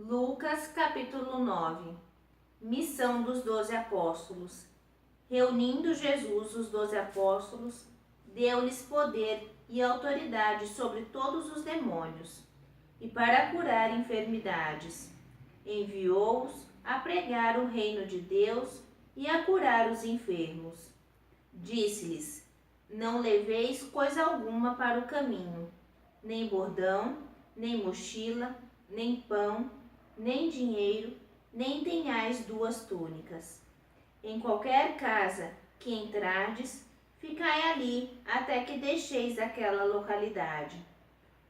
Lucas capítulo 9. Missão dos 12 apóstolos. Reunindo Jesus os 12 apóstolos, deu-lhes poder e autoridade sobre todos os demônios, e para curar enfermidades. Enviou-os a pregar o reino de Deus e a curar os enfermos. Disse-lhes: não leveis coisa alguma para o caminho, nem bordão, nem mochila, nem pão, nem dinheiro, nem tenhais 2 túnicas. Em qualquer casa que entrardes, ficai ali até que deixeis aquela localidade.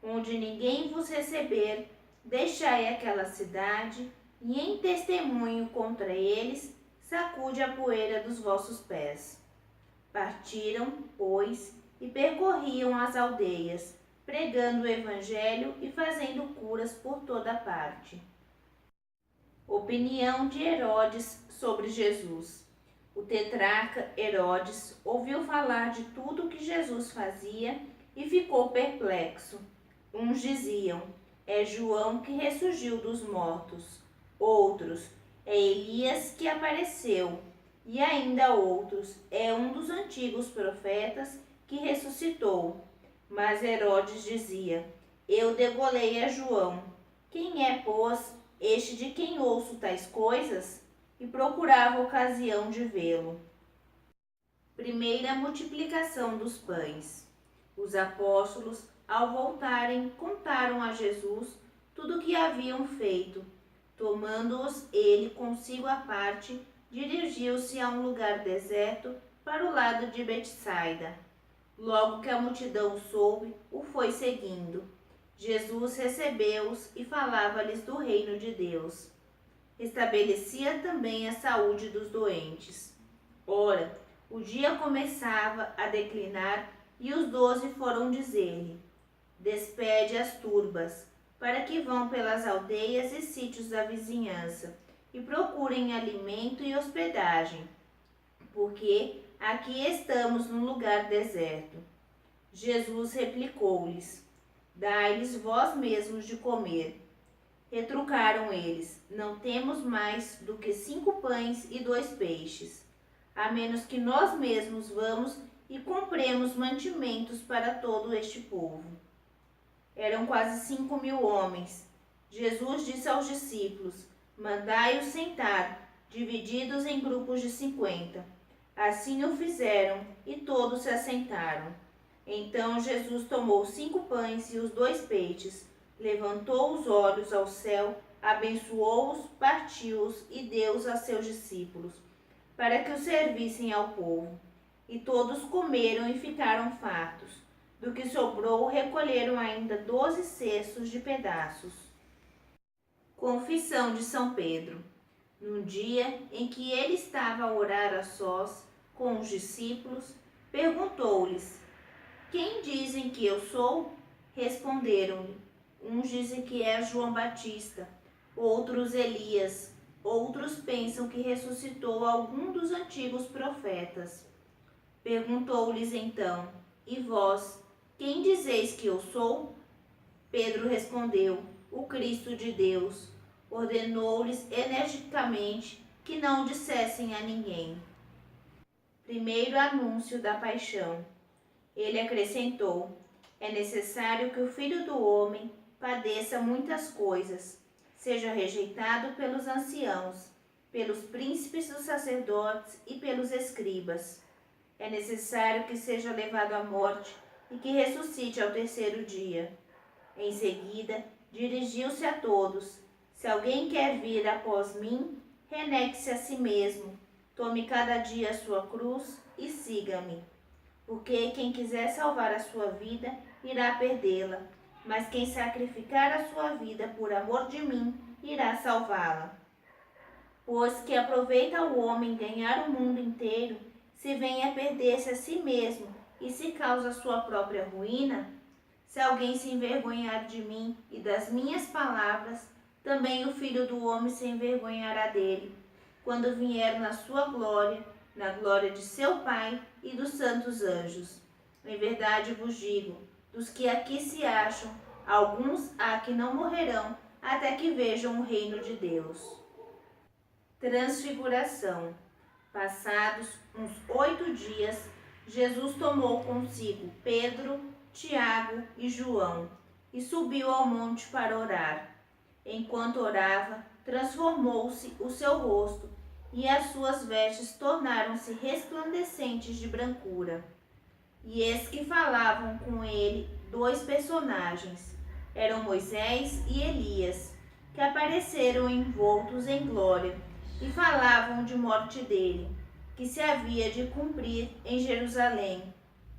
Onde ninguém vos receber, deixai aquela cidade, e em testemunho contra eles, sacude a poeira dos vossos pés. Partiram, pois, e percorriam as aldeias, pregando o evangelho e fazendo curas por toda parte. Opinião de Herodes sobre Jesus. O tetrarca Herodes ouviu falar de tudo que Jesus fazia e ficou perplexo. Uns diziam: é João que ressurgiu dos mortos. Outros: é Elias que apareceu. E ainda outros: é um dos antigos profetas que ressuscitou. Mas Herodes dizia: eu degolei a João. Quem é, pois, este de quem ouço tais coisas? E procurava ocasião de vê-lo. Primeira multiplicação dos pães. Os apóstolos, ao voltarem, contaram a Jesus tudo o que haviam feito. Tomando-os ele consigo à parte, dirigiu-se a um lugar deserto, para o lado de Betsaida. Logo que a multidão soube, o foi seguindo. Jesus recebeu-os e falava-lhes do reino de Deus. Estabelecia também a saúde dos doentes. Ora, o dia começava a declinar e os 12 foram dizer-lhe: despede as turbas, para que vão pelas aldeias e sítios da vizinhança e procurem alimento e hospedagem, porque aqui estamos num lugar deserto. Jesus replicou-lhes: dai-lhes vós mesmos de comer. Retrucaram eles: não temos mais do que 5 pães e 2 peixes, a menos que nós mesmos vamos e compremos mantimentos para todo este povo. Eram quase 5.000 homens. Jesus disse aos discípulos: mandai-os sentar, divididos em grupos de 50. Assim o fizeram, e todos se assentaram. Então Jesus tomou 5 pães e os 2 peixes, levantou os olhos ao céu, abençoou-os, partiu-os e deu-os a seus discípulos, para que os servissem ao povo. E todos comeram e ficaram fartos. Do que sobrou, recolheram ainda 12 cestos de pedaços. Confissão de São Pedro. Num dia em que ele estava a orar a sós com os discípulos, perguntou-lhes: quem dizem que eu sou? Responderam-lhe: uns dizem que é João Batista, outros Elias, outros pensam que ressuscitou algum dos antigos profetas. Perguntou-lhes então: e vós, quem dizeis que eu sou? Pedro respondeu: o Cristo de Deus. Ordenou-lhes energicamente que não dissessem a ninguém. Primeiro anúncio da paixão. Ele acrescentou: é necessário que o Filho do Homem padeça muitas coisas, seja rejeitado pelos anciãos, pelos príncipes dos sacerdotes e pelos escribas. É necessário que seja levado à morte e que ressuscite ao 3º dia. Em seguida, dirigiu-se a todos: se alguém quer vir após mim, renegue-se a si mesmo, tome cada dia a sua cruz e siga-me. Porque quem quiser salvar a sua vida, irá perdê-la, mas quem sacrificar a sua vida por amor de mim, irá salvá-la. Pois que aproveita o homem ganhar o mundo inteiro, se vem a perder-se a si mesmo e se causa a sua própria ruína? Se alguém se envergonhar de mim e das minhas palavras, também o Filho do Homem se envergonhará dele, quando vier na sua glória, na glória de seu Pai e dos santos anjos. Em verdade vos digo, dos que aqui se acham, alguns há que não morrerão até que vejam o reino de Deus. Transfiguração. Passados uns 8 dias, Jesus tomou consigo Pedro, Tiago e João e subiu ao monte para orar. Enquanto orava, transformou-se o seu rosto e as suas vestes tornaram-se resplandecentes de brancura. E eis que falavam com ele 2 personagens, eram Moisés e Elias, que apareceram envoltos em glória e falavam de morte dele, que se havia de cumprir em Jerusalém.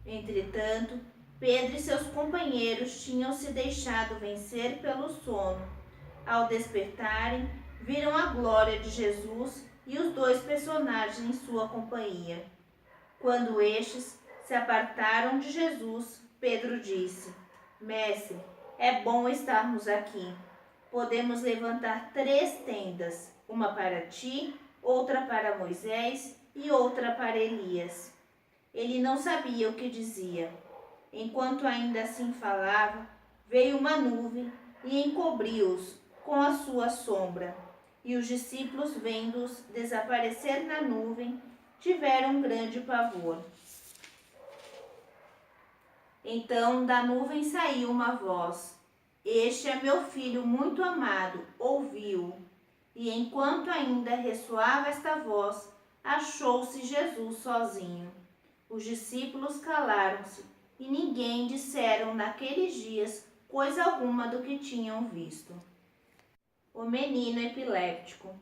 Entretanto, Pedro e seus companheiros tinham se deixado vencer pelo sono. Ao despertarem, viram a glória de Jesus e os 2 personagens em sua companhia. Quando estes se apartaram de Jesus, Pedro disse: Mestre, é bom estarmos aqui. Podemos levantar 3 tendas, uma para ti, outra para Moisés e outra para Elias. Ele não sabia o que dizia. Enquanto ainda assim falava, veio uma nuvem e encobriu-os com a sua sombra. E os discípulos, vendo-os desaparecer na nuvem, tiveram um grande pavor. Então da nuvem saiu uma voz: Este é meu filho muito amado, ouviu-o. E enquanto ainda ressoava esta voz, achou-se Jesus sozinho. Os discípulos calaram-se e ninguém disseram naqueles dias coisa alguma do que tinham visto. O menino epiléptico.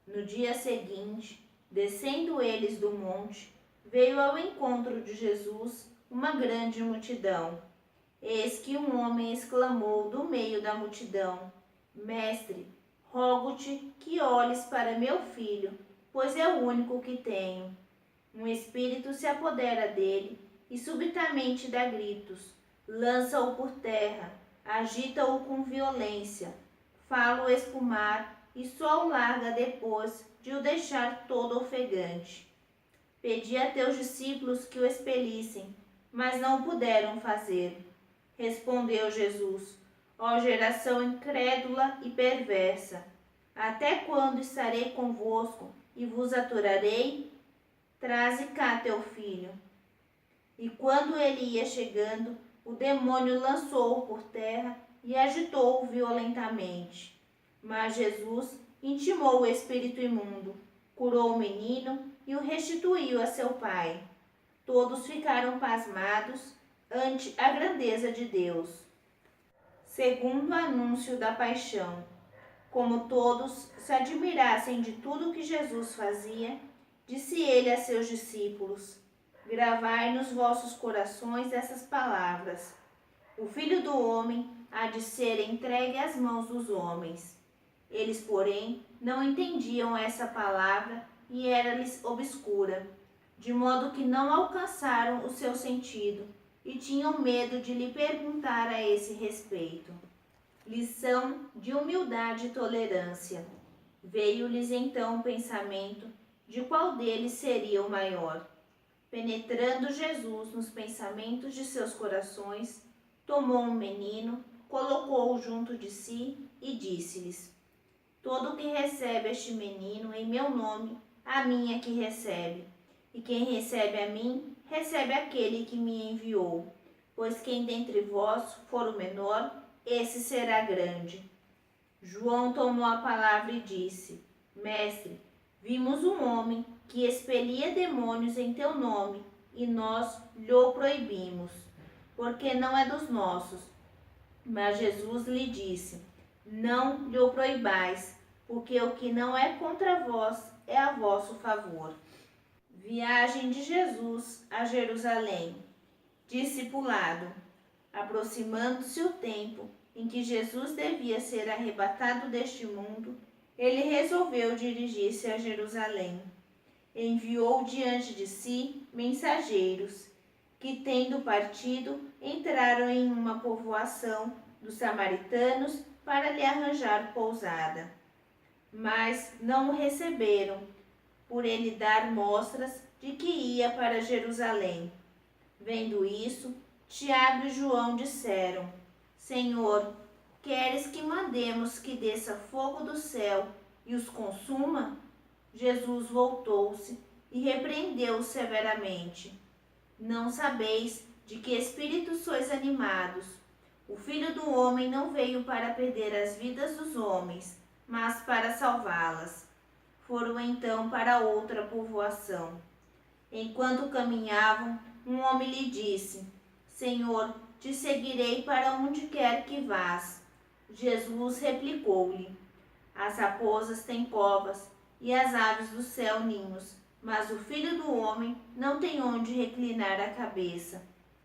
No dia seguinte, descendo eles do monte, veio ao encontro de Jesus uma grande multidão. Eis que um homem exclamou do meio da multidão: Mestre, rogo-te que olhes para meu filho, pois é o único que tenho. Um espírito se apodera dele e subitamente dá gritos, lança-o por terra, agita-o com violência, fala-o espumar e só o larga depois de o deixar todo ofegante. Pedi a teus discípulos que o expelissem, mas não o puderam fazer. Respondeu Jesus: Ó geração incrédula e perversa, até quando estarei convosco e vos aturarei? Traze cá teu filho. E quando ele ia chegando, o demônio lançou-o por terra e agitou-o violentamente. Mas Jesus intimou o espírito imundo, curou o menino e o restituiu a seu pai. Todos ficaram pasmados ante a grandeza de Deus. Segundo o anúncio da paixão. Como todos se admirassem de tudo que Jesus fazia, disse ele a seus discípulos: Gravai nos vossos corações essas palavras. O Filho do Homem há de ser entregue às mãos dos homens. Eles, porém, não entendiam essa palavra e era-lhes obscura, de modo que não alcançaram o seu sentido e tinham medo de lhe perguntar a esse respeito. Lição de humildade e tolerância. Veio-lhes então o pensamento de qual deles seria o maior. Penetrando Jesus nos pensamentos de seus corações, tomou um menino, colocou-o junto de si e disse-lhes: Todo que recebe este menino em meu nome, a mim é que recebe. E quem recebe a mim, recebe aquele que me enviou. Pois quem dentre vós for o menor, esse será grande. João tomou a palavra e disse: Mestre, vimos um homem que expelia demônios em teu nome, e nós lhe proibimos, porque não é dos nossos. Mas Jesus lhe disse: Não lhe proibais, porque o que não é contra vós é a vosso favor. Viagem de Jesus a Jerusalém. Discipulado. Aproximando-se o tempo em que Jesus devia ser arrebatado deste mundo, ele resolveu dirigir-se a Jerusalém. Enviou diante de si mensageiros, que, tendo partido, entraram em uma povoação dos samaritanos para lhe arranjar pousada. Mas não o receberam, por ele dar mostras de que ia para Jerusalém. Vendo isso, Tiago e João disseram: Senhor, queres que mandemos que desça fogo do céu e os consuma? Jesus voltou-se e repreendeu-os severamente. Não sabeis de que espírito sois animados? O Filho do Homem não veio para perder as vidas dos homens, mas para salvá-las. Foram então para outra povoação. Enquanto caminhavam, um homem lhe disse: Senhor, te seguirei para onde quer que vás. Jesus replicou-lhe: As raposas têm covas e as aves do céu ninhos, mas o Filho do Homem não tem onde reclinar a cabeça.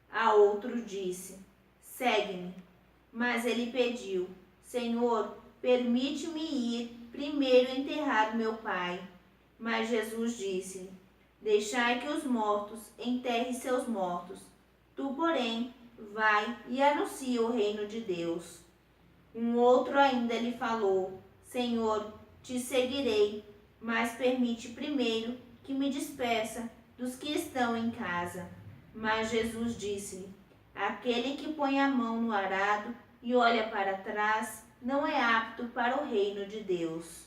A outro disse: Segue-me. Mas ele pediu: Senhor, permite-me ir primeiro enterrar meu pai. Mas Jesus disse-lhe: Deixai que os mortos enterrem seus mortos. Tu, porém, vai e anuncia o reino de Deus. Um outro ainda lhe falou: Senhor, te seguirei, mas permite primeiro que me despeça dos que estão em casa. Mas Jesus disse-lhe: Aquele que põe a mão no arado e olha para trás não é apto para o reino de Deus.